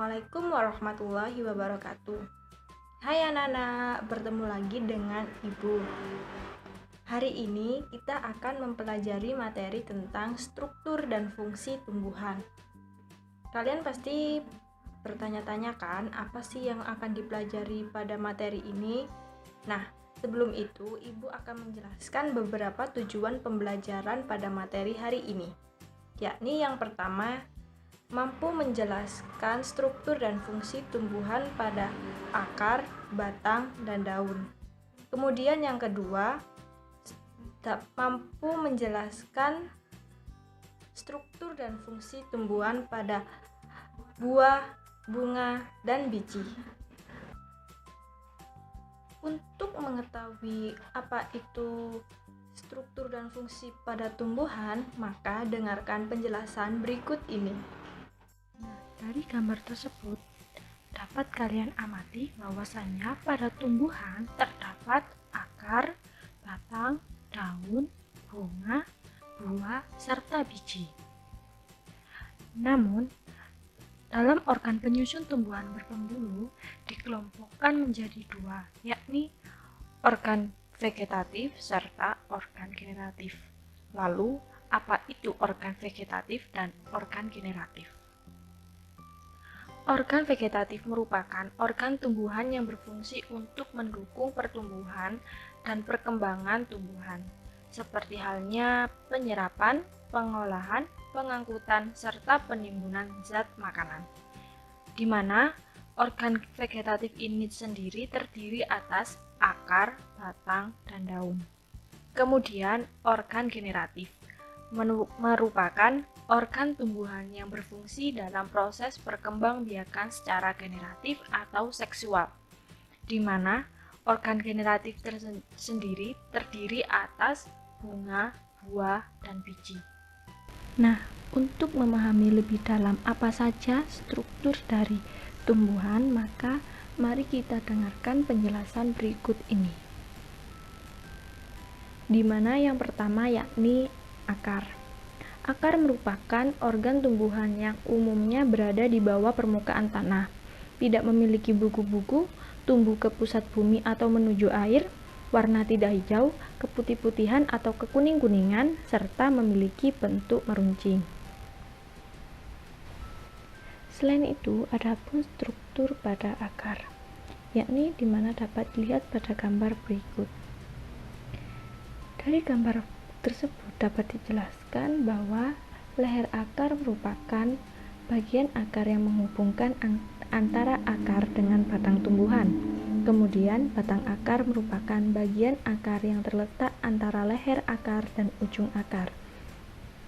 Assalamualaikum warahmatullahi wabarakatuh. Hai anak-anak, bertemu lagi dengan Ibu. Hari ini kita akan mempelajari materi tentang struktur dan fungsi tumbuhan. Kalian pasti bertanya-tanya kan, apa sih yang akan dipelajari pada materi ini? Nah, sebelum itu Ibu akan menjelaskan beberapa tujuan pembelajaran pada materi hari ini. Yakni yang pertama, mampu menjelaskan struktur dan fungsi tumbuhan pada akar, batang, dan daun. Kemudian yang kedua, mampu menjelaskan struktur dan fungsi tumbuhan pada buah, bunga, dan biji. Untuk mengetahui apa itu struktur dan fungsi pada tumbuhan, maka dengarkan penjelasan berikut ini. Dari gambar tersebut, dapat kalian amati bahwasannya pada tumbuhan terdapat akar, batang, daun, bunga, buah, serta biji. Namun, dalam organ penyusun tumbuhan berpembuluh dikelompokkan menjadi dua, yakni organ vegetatif serta organ generatif. Lalu, apa itu organ vegetatif dan organ generatif? Organ vegetatif merupakan organ tumbuhan yang berfungsi untuk mendukung pertumbuhan dan perkembangan tumbuhan, seperti halnya penyerapan, pengolahan, pengangkutan, serta penimbunan zat makanan. Di mana organ vegetatif ini sendiri terdiri atas akar, batang, dan daun. Kemudian organ generatif merupakan organ tumbuhan yang berfungsi dalam proses perkembangbiakan secara generatif atau seksual, di mana organ generatif sendiri terdiri atas bunga, buah, dan biji. Nah, untuk memahami lebih dalam apa saja struktur dari tumbuhan, maka mari kita dengarkan penjelasan berikut ini. Di mana yang pertama yakni akar. Akar merupakan organ tumbuhan yang umumnya berada di bawah permukaan tanah, tidak memiliki buku-buku, tumbuh ke pusat bumi atau menuju air, warna tidak hijau, keputih-putihan atau kekuning-kuningan, serta memiliki bentuk meruncing. Selain itu, ada pun struktur pada akar, yakni di mana dapat dilihat pada gambar berikut. Dari gambar tersebut dapat dijelaskan bahwa leher akar merupakan bagian akar yang menghubungkan antara akar dengan batang tumbuhan. Kemudian batang akar merupakan bagian akar yang terletak antara leher akar dan ujung akar.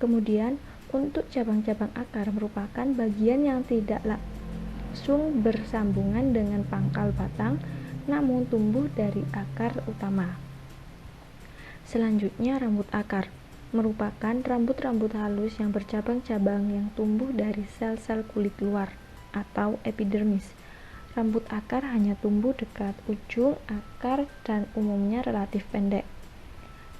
Kemudian untuk cabang-cabang akar merupakan bagian yang tidak langsung bersambungan dengan pangkal batang, namun tumbuh dari akar utama. Selanjutnya, rambut akar merupakan rambut-rambut halus yang bercabang-cabang yang tumbuh dari sel-sel kulit luar atau epidermis. Rambut akar hanya tumbuh dekat ujung akar dan umumnya relatif pendek.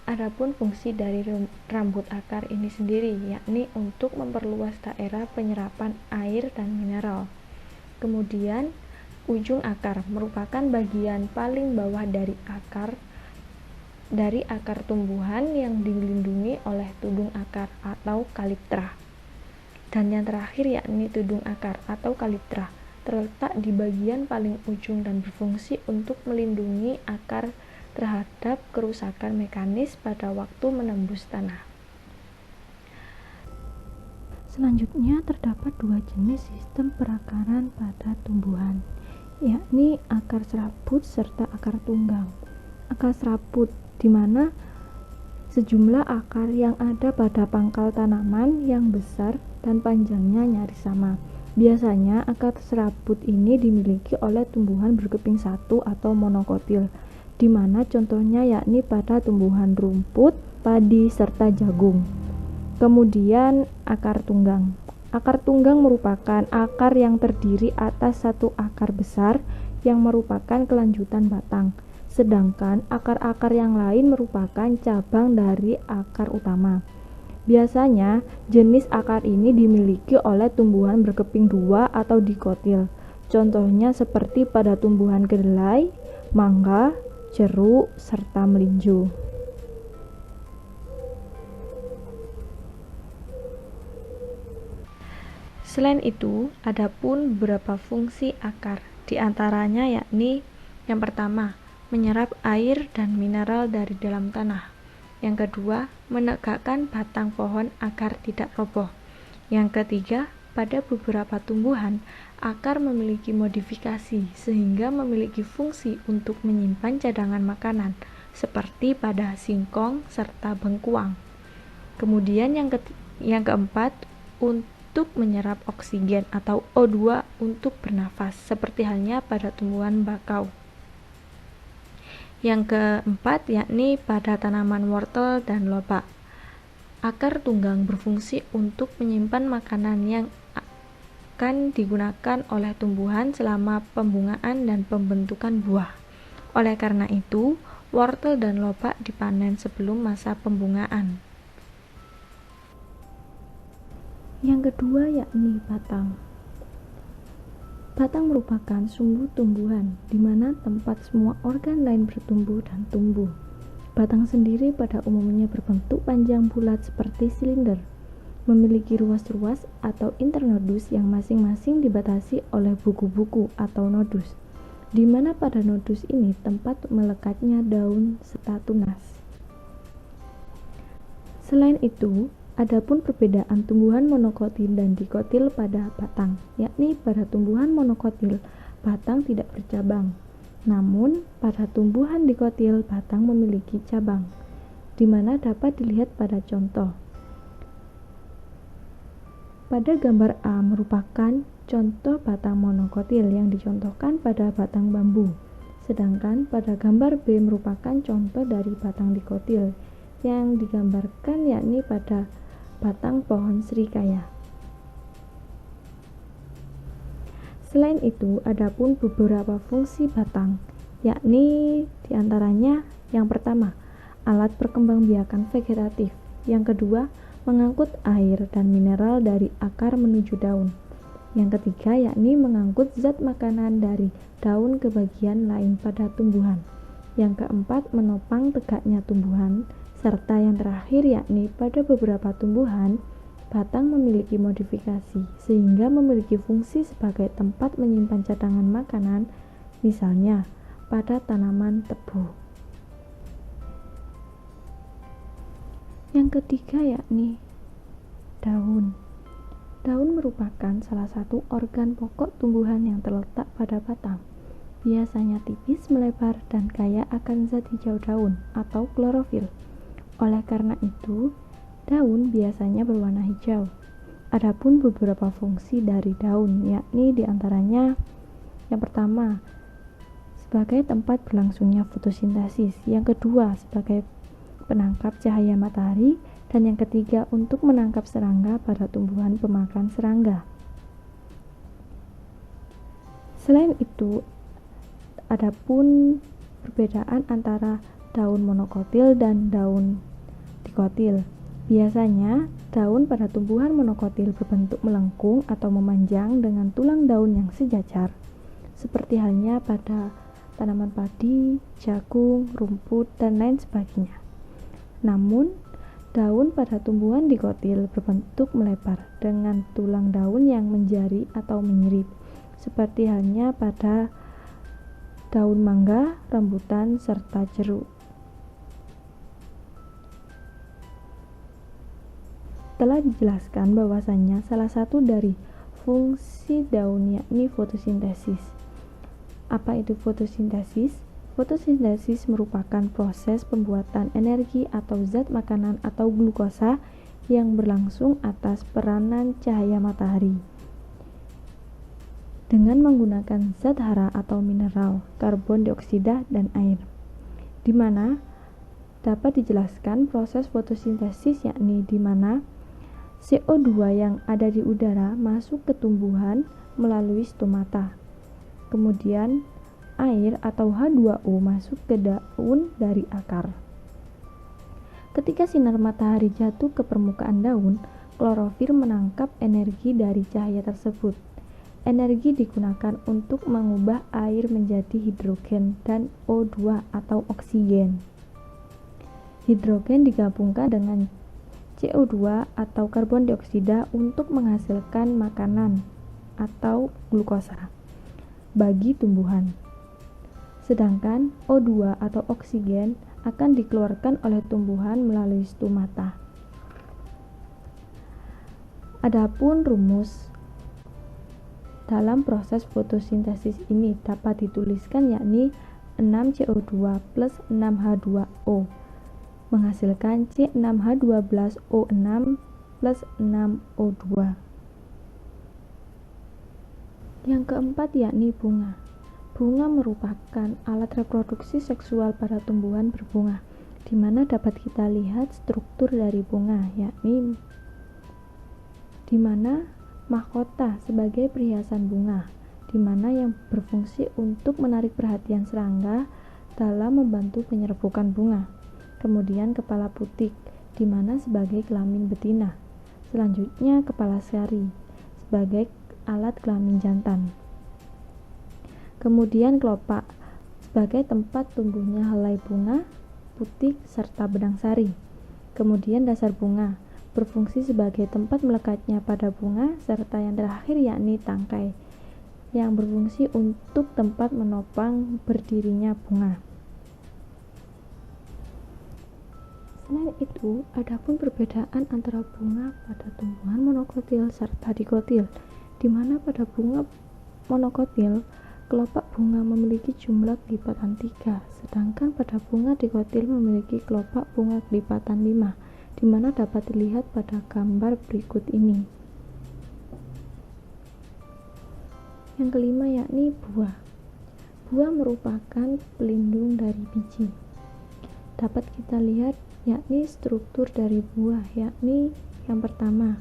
Adapun fungsi dari rambut akar ini sendiri yakni untuk memperluas daerah penyerapan air dan mineral. Kemudian, ujung akar merupakan bagian paling bawah dari akar tumbuhan yang dilindungi oleh tudung akar atau kaliptra. Dan yang terakhir yakni tudung akar atau kaliptra terletak di bagian paling ujung dan berfungsi untuk melindungi akar terhadap kerusakan mekanis pada waktu menembus tanah. Selanjutnya terdapat dua jenis sistem perakaran pada tumbuhan, yakni akar serabut serta akar tunggang. Akar serabut di mana sejumlah akar yang ada pada pangkal tanaman yang besar dan panjangnya nyaris sama. Biasanya akar serabut ini dimiliki oleh tumbuhan berkeping satu atau monokotil, di mana contohnya yakni pada tumbuhan rumput, padi, serta jagung. Kemudian akar tunggang. Akar tunggang merupakan akar yang terdiri atas satu akar besar yang merupakan kelanjutan batang. Sedangkan akar-akar yang lain merupakan cabang dari akar utama. Biasanya, jenis akar ini dimiliki oleh tumbuhan berkeping dua atau dikotil. Contohnya seperti pada tumbuhan kedelai, mangga, jeruk, serta melinjo. Selain itu, ada pun beberapa fungsi akar, di antaranya yakni yang pertama, menyerap air dan mineral dari dalam tanah. Yang kedua, menegakkan batang pohon agar tidak roboh. Yang ketiga, pada beberapa tumbuhan, akar memiliki modifikasi sehingga memiliki fungsi untuk menyimpan cadangan makanan, seperti pada singkong serta bengkuang. Kemudian yang keempat, untuk menyerap oksigen atau O2 untuk bernafas, seperti halnya pada tumbuhan bakau. Yang keempat yakni pada tanaman wortel dan lobak. Akar tunggang berfungsi untuk menyimpan makanan yang akan digunakan oleh tumbuhan selama pembungaan dan pembentukan buah. Oleh karena itu, wortel dan lobak dipanen sebelum masa pembungaan. Yang kedua yakni batang. Batang merupakan sumbu tumbuhan, di mana tempat semua organ lain bertumbuh dan tumbuh. Batang sendiri pada umumnya berbentuk panjang bulat seperti silinder, memiliki ruas-ruas atau internodus yang masing-masing dibatasi oleh buku-buku atau nodus, di mana pada nodus ini tempat melekatnya daun serta tunas. Selain itu, adapun perbedaan tumbuhan monokotil dan dikotil pada batang, yakni pada tumbuhan monokotil, batang tidak bercabang. Namun, pada tumbuhan dikotil, batang memiliki cabang, di mana dapat dilihat pada contoh. Pada gambar A merupakan contoh batang monokotil yang dicontohkan pada batang bambu, sedangkan pada gambar B merupakan contoh dari batang dikotil yang digambarkan yakni pada batang pohon serikaya. Selain itu, adapun beberapa fungsi batang, yakni diantaranya yang pertama, alat perkembangbiakan vegetatif. Yang kedua, mengangkut air dan mineral dari akar menuju daun. Yang ketiga, yakni mengangkut zat makanan dari daun ke bagian lain pada tumbuhan. Yang keempat, menopang tegaknya tumbuhan. Serta yang terakhir yakni pada beberapa tumbuhan, batang memiliki modifikasi sehingga memiliki fungsi sebagai tempat menyimpan cadangan makanan, misalnya pada tanaman tebu. Yang ketiga yakni daun. Daun merupakan salah satu organ pokok tumbuhan yang terletak pada batang. Biasanya tipis, melebar, dan kaya akan zat hijau daun atau klorofil. Oleh karena itu, daun biasanya berwarna hijau. Adapun beberapa fungsi dari daun, yakni diantaranya yang pertama, sebagai tempat berlangsungnya fotosintesis. Yang kedua, sebagai penangkap cahaya matahari. Dan yang ketiga, untuk menangkap serangga pada tumbuhan pemakan serangga. Selain itu, adapun perbedaan antara daun monokotil dan daun dikotil. Biasanya, daun pada tumbuhan monokotil berbentuk melengkung atau memanjang dengan tulang daun yang sejajar, seperti halnya pada tanaman padi, jagung, rumput, dan lain sebagainya. Namun, daun pada tumbuhan dikotil berbentuk melebar dengan tulang daun yang menjari atau menyirip, seperti halnya pada daun mangga, rambutan, serta jeruk. Telah dijelaskan bahwasanya salah satu dari fungsi daun yakni fotosintesis. Apa itu fotosintesis? Fotosintesis merupakan proses pembuatan energi atau zat makanan atau glukosa yang berlangsung atas peranan cahaya matahari dengan menggunakan zat hara atau mineral, karbon dioksida, dan air. Di mana dapat dijelaskan proses fotosintesis yakni di mana CO2 yang ada di udara masuk ke tumbuhan melalui stomata. Kemudian air atau H2O masuk ke daun dari akar. Ketika sinar matahari jatuh ke permukaan daun, klorofil menangkap energi dari cahaya tersebut. Energi digunakan untuk mengubah air menjadi hidrogen dan O2 atau oksigen. Hidrogen digabungkan dengan CO2 atau karbon dioksida untuk menghasilkan makanan atau glukosa bagi tumbuhan. Sedangkan O2 atau oksigen akan dikeluarkan oleh tumbuhan melalui stomata. Adapun rumus dalam proses fotosintesis ini dapat dituliskan, yakni 6CO2 plus 6H2O menghasilkan C6H12O6 plus 6O2. Yang keempat yakni bunga. Bunga merupakan alat reproduksi seksual pada tumbuhan berbunga, di mana dapat kita lihat struktur dari bunga, yakni di mana mahkota sebagai perhiasan bunga, di mana yang berfungsi untuk menarik perhatian serangga dalam membantu penyerbukan bunga. Kemudian kepala putik, di mana sebagai kelamin betina. Selanjutnya kepala sari sebagai alat kelamin jantan. Kemudian kelopak sebagai tempat tumbuhnya helai bunga, putik, serta benang sari. Kemudian dasar bunga berfungsi sebagai tempat melekatnya pada bunga, serta yang terakhir yakni tangkai yang berfungsi untuk tempat menopang berdirinya bunga. Selain itu, adapun perbedaan antara bunga pada tumbuhan monokotil serta dikotil, di mana pada bunga monokotil kelopak bunga memiliki jumlah kelipatan 3, sedangkan pada bunga dikotil memiliki kelopak bunga kelipatan 5, di mana dapat dilihat pada gambar berikut ini. Yang kelima yakni buah. Buah merupakan pelindung dari biji. Dapat kita lihat yakni struktur dari buah, yakni yang pertama,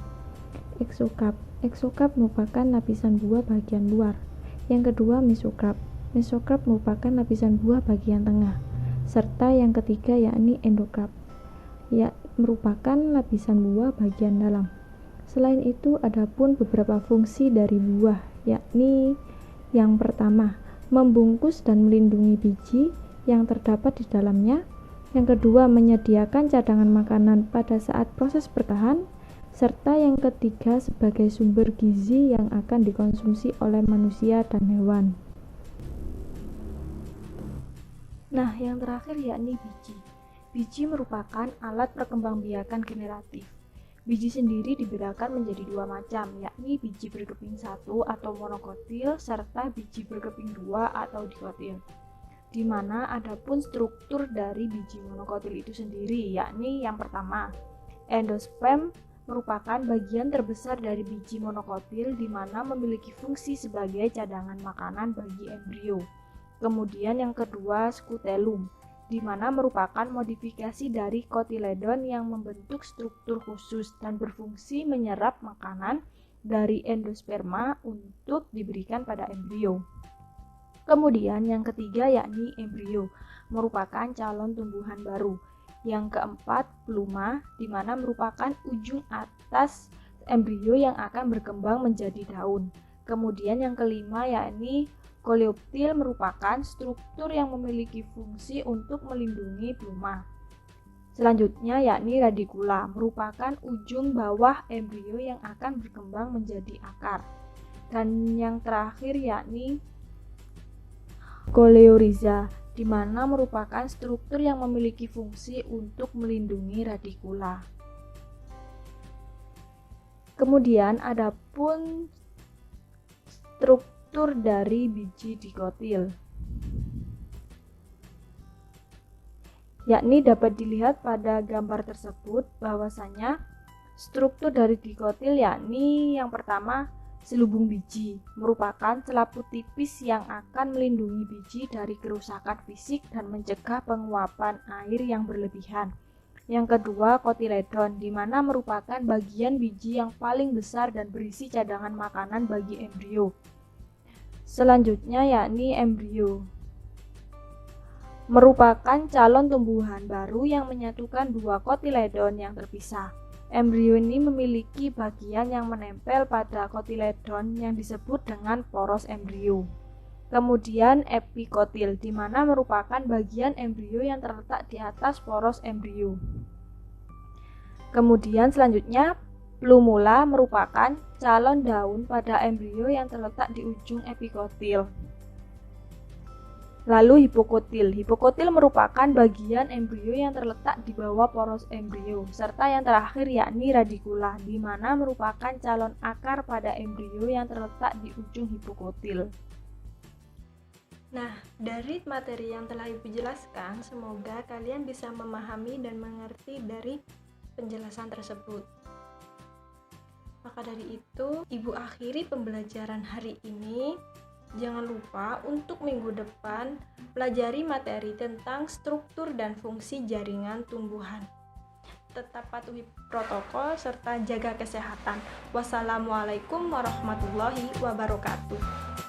eksokap. Eksokap merupakan lapisan buah bagian luar. Yang kedua, mesokap. Mesokap merupakan lapisan buah bagian tengah. Serta yang ketiga yakni endokap, merupakan lapisan buah bagian dalam. Selain itu, adapun beberapa fungsi dari buah, yakni yang pertama, membungkus dan melindungi biji yang terdapat di dalamnya. Yang kedua, menyediakan cadangan makanan pada saat proses bertahan. Serta yang ketiga sebagai sumber gizi yang akan dikonsumsi oleh manusia dan hewan. Nah, yang terakhir yakni biji. Biji merupakan alat perkembangbiakan generatif. Biji sendiri dibedakan menjadi dua macam, yakni biji berkeping 1 atau monokotil serta biji berkeping 2 atau dikotil. Di mana adapun struktur dari biji monokotil itu sendiri, yakni yang pertama, endosperm merupakan bagian terbesar dari biji monokotil, di mana memiliki fungsi sebagai cadangan makanan bagi embrio. Kemudian yang kedua, skutelum, di mana merupakan modifikasi dari kotiledon yang membentuk struktur khusus dan berfungsi menyerap makanan dari endosperma untuk diberikan pada embrio. Kemudian yang ketiga yakni embrio, merupakan calon tumbuhan baru. Yang keempat, pluma, di mana merupakan ujung atas embrio yang akan berkembang menjadi daun. Kemudian yang kelima yakni koleoptil, merupakan struktur yang memiliki fungsi untuk melindungi pluma. Selanjutnya yakni radicula, merupakan ujung bawah embrio yang akan berkembang menjadi akar. Dan yang terakhir yakni koleoryza, di mana merupakan struktur yang memiliki fungsi untuk melindungi radikula. Kemudian adapun struktur dari biji dikotil, yakni dapat dilihat pada gambar tersebut bahwasanya struktur dari dikotil yakni yang pertama, selubung biji, merupakan selaput tipis yang akan melindungi biji dari kerusakan fisik dan mencegah penguapan air yang berlebihan. Yang kedua, kotiledon, di mana merupakan bagian biji yang paling besar dan berisi cadangan makanan bagi embrio. Selanjutnya yakni embrio, merupakan calon tumbuhan baru yang menyatukan dua kotiledon yang terpisah. Embrio ini memiliki bagian yang menempel pada kotiledon yang disebut dengan poros embrio. Kemudian epikotil, di mana merupakan bagian embrio yang terletak di atas poros embrio. Kemudian selanjutnya, plumula merupakan calon daun pada embrio yang terletak di ujung epikotil. Lalu hipokotil. Hipokotil merupakan bagian embrio yang terletak di bawah poros embrio, serta yang terakhir yakni radikula, di mana merupakan calon akar pada embrio yang terletak di ujung hipokotil. Nah, dari materi yang telah Ibu jelaskan, semoga kalian bisa memahami dan mengerti dari penjelasan tersebut. Maka dari itu, Ibu akhiri pembelajaran hari ini. Jangan lupa untuk minggu depan pelajari materi tentang struktur dan fungsi jaringan tumbuhan. Tetap patuhi protokol serta jaga kesehatan. Wassalamualaikum warahmatullahi wabarakatuh.